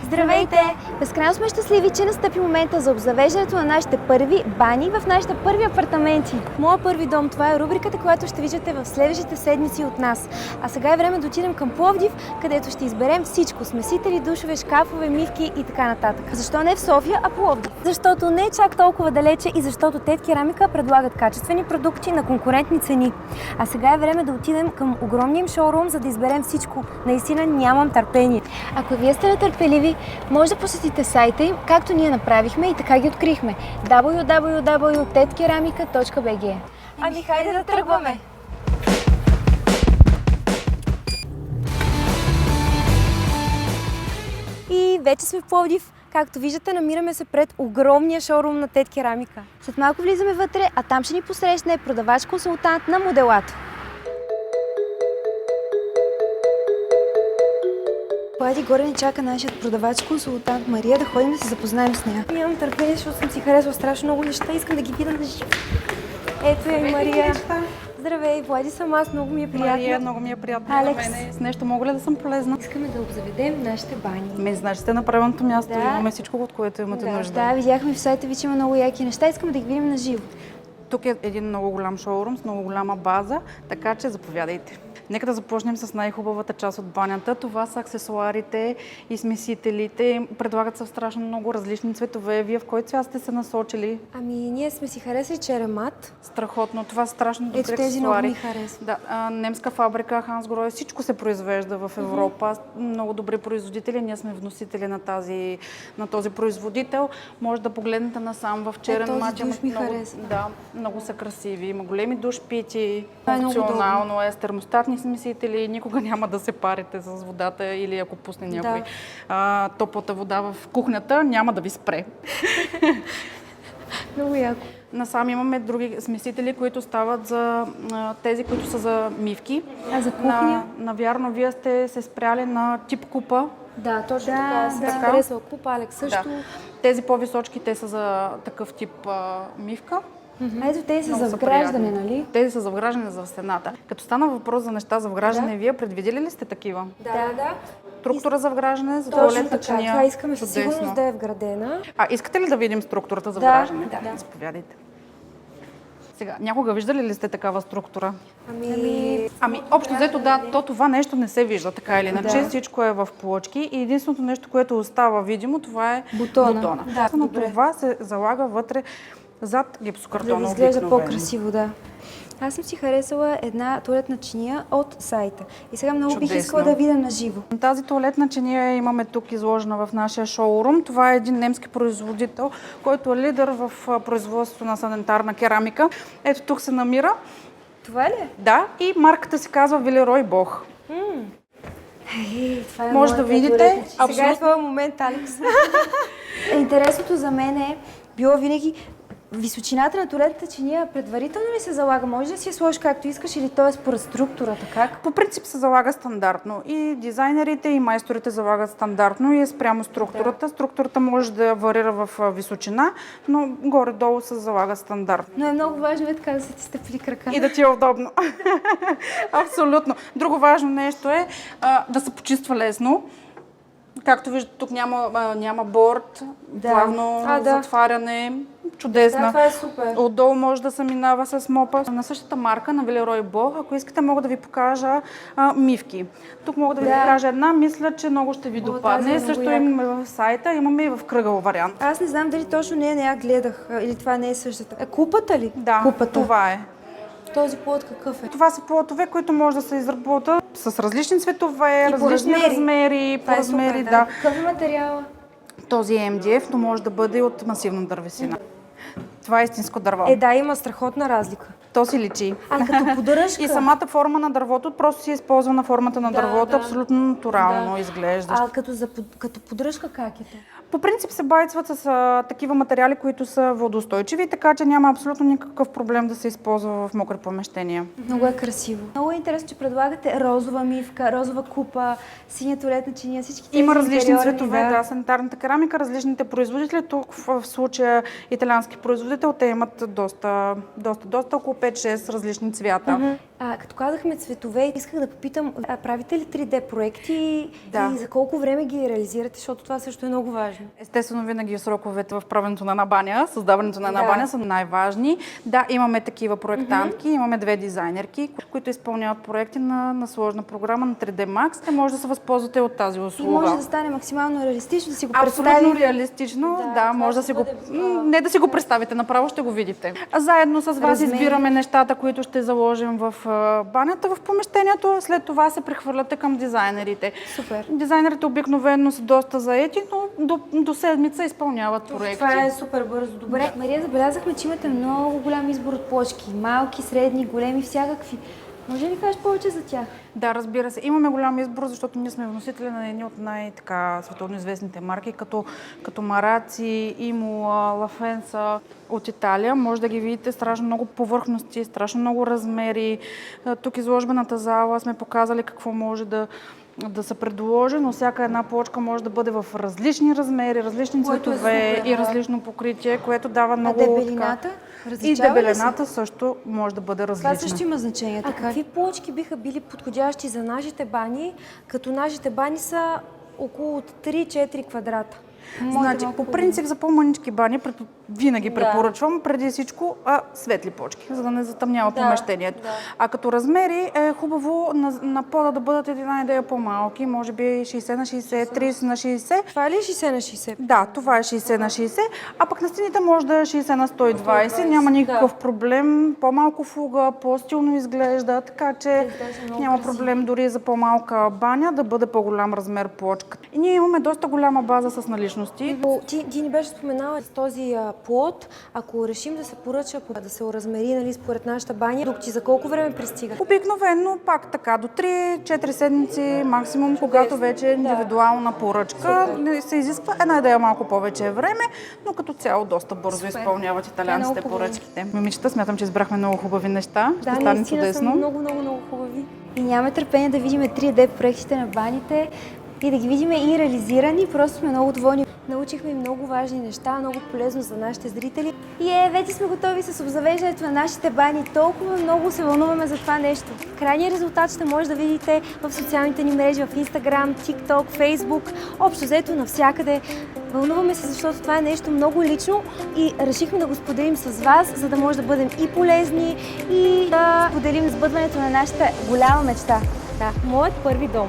Здравейте! Безкрайно сме щастливи, че настъпи момента за обзавеждането на нашите първи бани в нашите първи апартаменти. Моя първи дом, това е рубриката, която ще виждате в следващите седмици от нас. А сега е време да отидем към Пловдив, където ще изберем всичко – смесители, душове, шкафове, мивки и така нататък. Защо не в София, а Пловдив? Защото не е чак толкова далече и защото те в Керамика предлагат качествени продукти на конкурентни цени. А сега е време да отидем към огромния им шоурум, за да изберем всичко. Наистина нямам търпение. Ако вие сте нетърпеливи, може да посетите сайта им, както ние направихме и така ги открихме. www.tetkeramika.bg. Ами хайде да тръгваме! И вече сме в Пловдив. Както виждате, намираме се пред огромния шоурум на Тет Керамика. След малко влизаме вътре, а там ще ни посрещне продавач-консултант на Моделато. Плади горе ни чака нашият продавач-консултант Мария, да ходим да се запознаем с нея. Нямам търпение, защото съм си харесала страшно много неща. Искам да ги видя на живо. Ето я и Мария. Здравей, Влади съм аз, много ми е приятно. Мария, много ми е приятно. Алекс. Мене. С нещо мога ли да съм полезна? Искаме да обзаведем нашите бани. Значи сте на правилното място, Да. имаме всичко, от което имате нужда. Да, видяхме в сайта ви, че има много яки неща, искаме да ги видим на живо. Тук е един много голям шоурум с много голяма база, така че заповядайте. Нека да започнем с най-хубавата част от банята. Това са аксесуарите и смесителите. Предлагат се в страшно много различни цветове. Вие в кой цвят сте се насочили? Ами, ние сме си харесали черемат. Страхотно. Това са страшно добри Ето тези много ми харесват. Да, немска фабрика Хансгрой. Всичко се произвежда в Европа. Много добри производители. Ние сме вносители на този производител. Може да погледнете насам в черен мат. Този душ ми харесва. Да, много са красиви. Има големи душпити. Това е много Функционално е с термостатни смесители. Никога няма да се парите с водата или ако пусне някой топлата вода в кухнята, няма да ви спре. Много яко. Насам имаме други смесители, които стават за тези, които са за мивки. А за кухня? Навярно, вие сте се спряли на тип купа. Да, точно така. Съм си харесала купа, Алекс също. Да. Тези по-височки, те са за такъв тип мивка. Ето тези са Много за са вграждане, приятни. нали? Тези са за вграждане за стената. Като стана въпрос за неща за вграждане, вие предвидели ли сте такива? Да. Структура за вграждане, за Точно туалетна така. чиния. Това искаме със Чудесно. сигурност да е вградена. Искате ли да видим структурата за Да, вграждане? да. Заповядайте. Сега, някога виждали ли сте такава структура? Ами, Общо взето, това нещо не се вижда, така или иначе. Всичко е в плочки и единственото нещо, което остава видимо, това е бутона. Да, но добре. това се залага вътре зад гипсокартона. да изглежда обикновено. по-красиво, да. Аз съм си харесала една туалетна чиния от сайта. И сега много бих искала да я видя на живо. Тази туалетна чиния имаме тук изложена в нашия шоурум. Това е един немски производител, който е лидер в производството на санитарна керамика. Ето тук се намира. Това ли е? Да, и марката се казва Вилерой Бох. Това е Може да моята видите. туалетна чиния. Сега е Абсолютно. твоя момент, Алекс. Интересното за мен е било винаги височината на туалетната чиния предварително ли се залага? Може да си я сложиш както искаш или то е според структурата? Как? По принцип се залага стандартно. И дизайнерите, и майсторите залагат стандартно и е спрямо структурата. Структурата може да варира в височина, но горе-долу се залага стандартно. Но е много важно така да се ти стъпили крака. И да ти е удобно. Абсолютно. Друго важно нещо е да се почиства лесно. Както виждате, тук няма борд, плавно затваряне, чудесна. Да, това е супер. Отдолу може да се минава с мопа. На същата марка, на Вилерой Бох, ако искате, мога да ви покажа мивки. Тук мога да ви покажа една, мисля, че много ще ви допадне. Също имаме в сайта, имаме и в кръгъл вариант. Аз не знам дали точно не я гледах или това не е същата. Купата ли? Да, Купата. това е. Този плод какъв е? Това са плотове, които може да се изработят с различни цветове, И по различни размери. Това е супер, Да. Какъв е материала? Този е МДФ, но може да бъде от масивна дървесина. Това е истинско дърво. Да, има страхотна разлика. То си личи. Като поддръжка. И самата форма на дървото просто си използва на формата на дървото, абсолютно натурално изглежда. Като поддръжка как е то? По принцип се байцват с такива материали, които са водоустойчиви, така че няма абсолютно никакъв проблем да се използва в мокри помещения. Много е красиво. Много е интересно, че предлагате розова мивка, розова купа, синя туалетна чиния, всички тези Има различни интериорни, цветове, санитарната керамика, различните производители. Тук в случая италиански производител, те имат доста, около 5-6 различни цвята. Като казахме цветове, исках да попитам, правите ли 3D проекти Да. и за колко време ги реализирате, защото това също е много важно. Естествено, винаги сроковете в правенето на една баня, създаването на една баня са най-важни. Да, имаме такива проектантки, имаме 2 дизайнерки, които изпълняват проекти на сложна програма на 3D Max. Те може да се възползвате от тази услуга. И може да стане максимално реалистично, да си го Абсолютно представим. реалистично, да, може да си го... бъде, Не да си го представите, направо ще го видите. А заедно с вас избираме нещата, които ще заложим в банята, в помещението. След това се прехвърляте към дизайнерите. Супер. Дизайнерите обикновено са доста заети, но до седмица изпълняват проекти. Това е супер бързо. Добре. Мария, забелязахме, че имате много голям избор от плочки. Малки, средни, големи, всякакви. Може ли да кажеш повече за тях? Да, разбира се. Имаме голям избор, защото ние сме вносители на едни от най-световно известните марки, като Мараци, Имола, Лафенса от Италия. Може да ги видите страшно много повърхности, страшно много размери. Тук изложбената зала сме показали какво може да се предложи, но всяка една плочка може да бъде в различни размери, различни цветове и различно покритие, което дава много... А дебелината? И дебелината също може да бъде различна. Това също има значение. А какви плочки биха били подходящи за нашите бани, като нашите бани са около 3-4 квадрата? Значи, по принцип за по-мънички бани винаги препоръчвам преди всичко светли плочки, за да не затъмнява помещението. Да. А като размери е хубаво на пода да бъдат една идея по-малки, може би 60 на 60, 30 на 60. Това ли е 60 на 60? Да, това е 60 на 60, а пък на стените може да е 60 на 120, няма никакъв проблем, по-малко фуга, по-стилно изглежда, така че няма проблем дори за по-малка баня да бъде по-голям размер плочка. И ние имаме доста голяма база с наличности. Ти ни беше споменала с този плод, ако решим да се поръча, да се оразмери, нали, според нашата баня, продукти за колко време пристигат? Обикновено пак така, до 3-4 седмици максимум, когато вече е индивидуална поръчка, се изисква една идея малко повече време, но като цяло доста бързо изпълняват италианците поръчките. Момичета, смятам, че избрахме много хубави неща. Ще стане чудесно. Са много хубави. И нямаме търпение да видим 3D проектите на баните и да ги видим и реализирани. Просто сме много доволни. Научихме много важни неща, много полезно за нашите зрители. И вече сме готови с обзавеждането на нашите бани. Толкова много се вълнуваме за това нещо. Крайният резултат ще може да видите в социалните ни мрежи, в Instagram, TikTok, Facebook, общо взето навсякъде. Вълнуваме се, защото това е нещо много лично и решихме да го споделим с вас, за да може да бъдем и полезни и да споделим сбъдването на нашата голяма мечта. Да, моят първи дом.